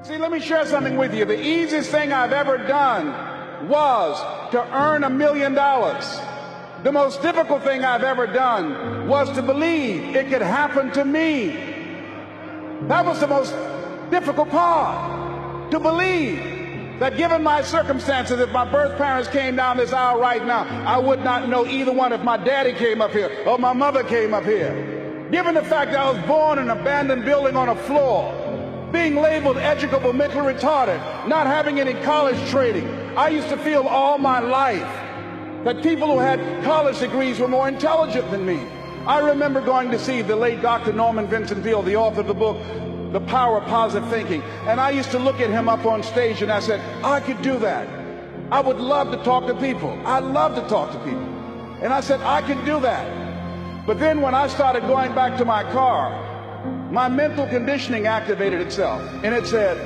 See, let me share something with you. The easiest thing I've ever done was to earn $1 million. The most difficult thing I've ever done was to believe it could happen to me. That was the most difficult part, to believe that given my circumstances, if my birth parents came down this aisle right now, I would not know either one if my daddy came up here or my mother came up here. Given the fact that I was born in an abandoned building on a floor, being labeled educable, mentally retarded, not having any college training, I used to feel all my life that people who had college degrees were more intelligent than me. I remember going to see the late Dr. Norman Vincent Peale, the author of the book, The Power of Positive Thinking. And I used to look at him up on stage and I said, I could do that. I would love to talk to people. I love to talk to people. And I said, I could do that. But then when I started going back to my car, my mental conditioning activated itself. And it said,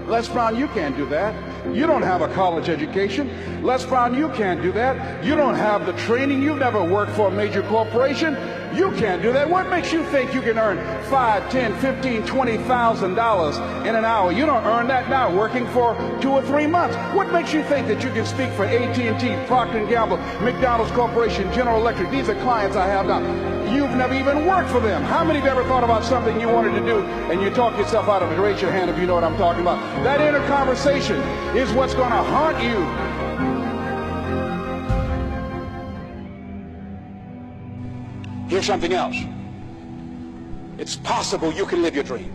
Les Brown, you can't do that. You don't have a college education. Les Brown, you can't do that. You don't have the training. You've never worked for a major corporation. You can't do that. What makes you think you can earn $5, $10, $15, $20,000 in an hour? You don't earn that now working for 2 or 3 months. What makes you think that you can speak for AT&T, Procter & Gamble, McDonald's Corporation, General Electric? These are clients I have now. You've never even worked for them. How many of you ever thought about something you wanted to do and you talk yourself out of it? Raise your hand if you know what I'm talking about. That inner conversation is what's going to haunt you. Here's something else. It's possible you can live your dream.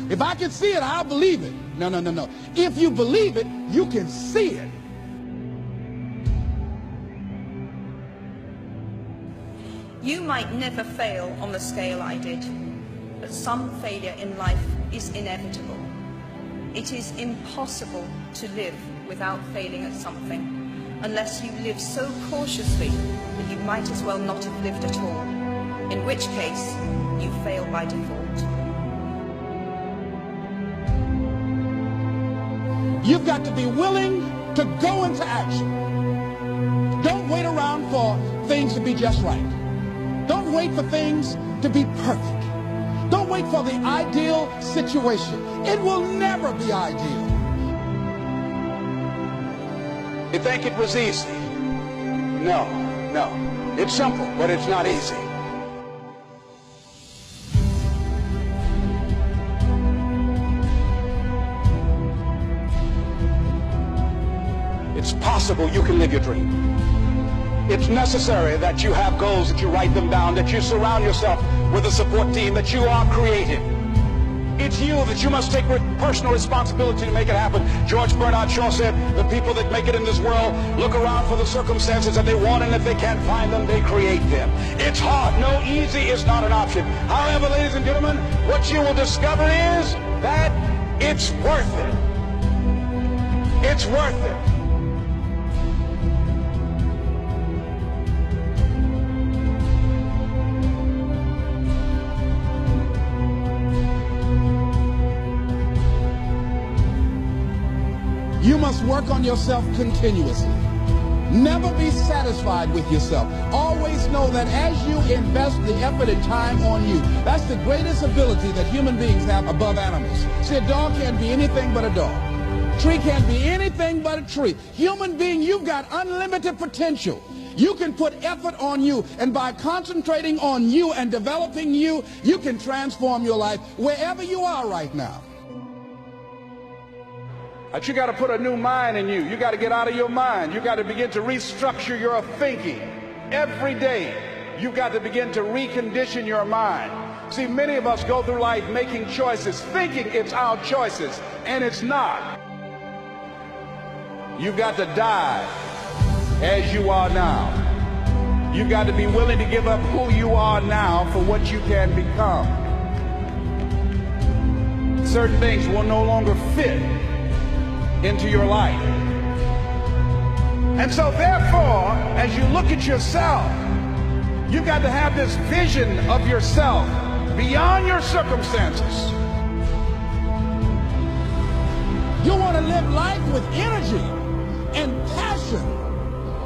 If I can see it, I'll believe it. No. If you believe it, you can see it. You might never fail on the scale I did, but some failure in life is inevitable. It is impossible to live without failing at something, unless you live so cautiously that you might as well not have lived at all, in which case you fail by default. You've got to be willing to go into action. Don't wait around for things to be just right. Don't wait for things to be perfect. Don't wait for the ideal situation. It will never be ideal. You think it was easy? No. It's simple, but it's not easy. It's possible you can live your dream. It's necessary that you have goals, that you write them down, that you surround yourself with a support team, that you are creative. It's you that you must take personal responsibility to make it happen. George Bernard Shaw said, the people that make it in this world look around for the circumstances that they want, and if they can't find them, they create them. It's hard. No, easy is not an option. However, ladies and gentlemen, what you will discover is that it's worth it. It's worth it. You must work on yourself continuously. Never be satisfied with yourself. Always know that as you invest the effort and time on you, that's the greatest ability that human beings have above animals. See, a dog can't be anything but a dog. A tree can't be anything but a tree. Human being, you've got unlimited potential. You can put effort on you, and by concentrating on you and developing you, you can transform your life wherever you are right now. But you got to put a new mind in you. You got to get out of your mind. You got to begin to restructure your thinking. Every day, you've got to begin to recondition your mind. See, many of us go through life making choices, thinking it's our choices, and it's not. You've got to die as you are now. You've got to be willing to give up who you are now for what you can become. Certain things will no longer fit into your life. And so therefore, as you look at yourself, you've got to have this vision of yourself beyond your circumstances. You want to live life with energy and passion.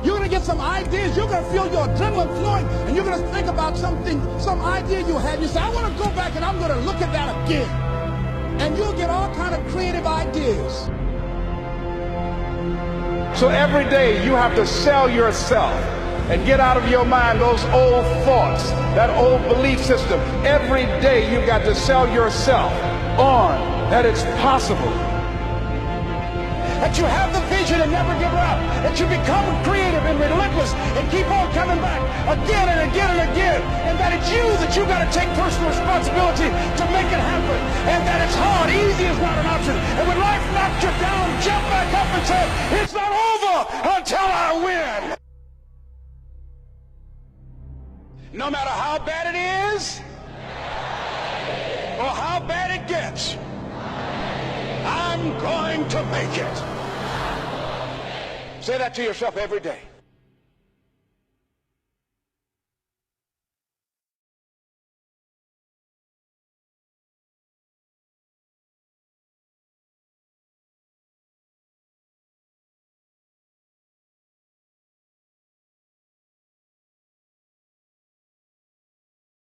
You're going to get some ideas. You're going to feel your adrenaline flowing, and you're going to think about something, some idea you had. You say, I want to go back and I'm going to look at that again. and you'll get all kind of creative ideas. So every day you have to sell yourself and get out of your mind those old thoughts, that old belief system. Every day you've got to sell yourself on that it's possible. That you have the vision and never give up. That you become creative and relentless and keep on coming back again and again and again. And that it's you that you got to take personal responsibility to make it happen. And that it's hard. Easy is not an option. And when life knocks you down, jump back up and say, it's not over until I win. No matter how bad it is or how bad it gets, I'm going to make it. Say that to yourself every day.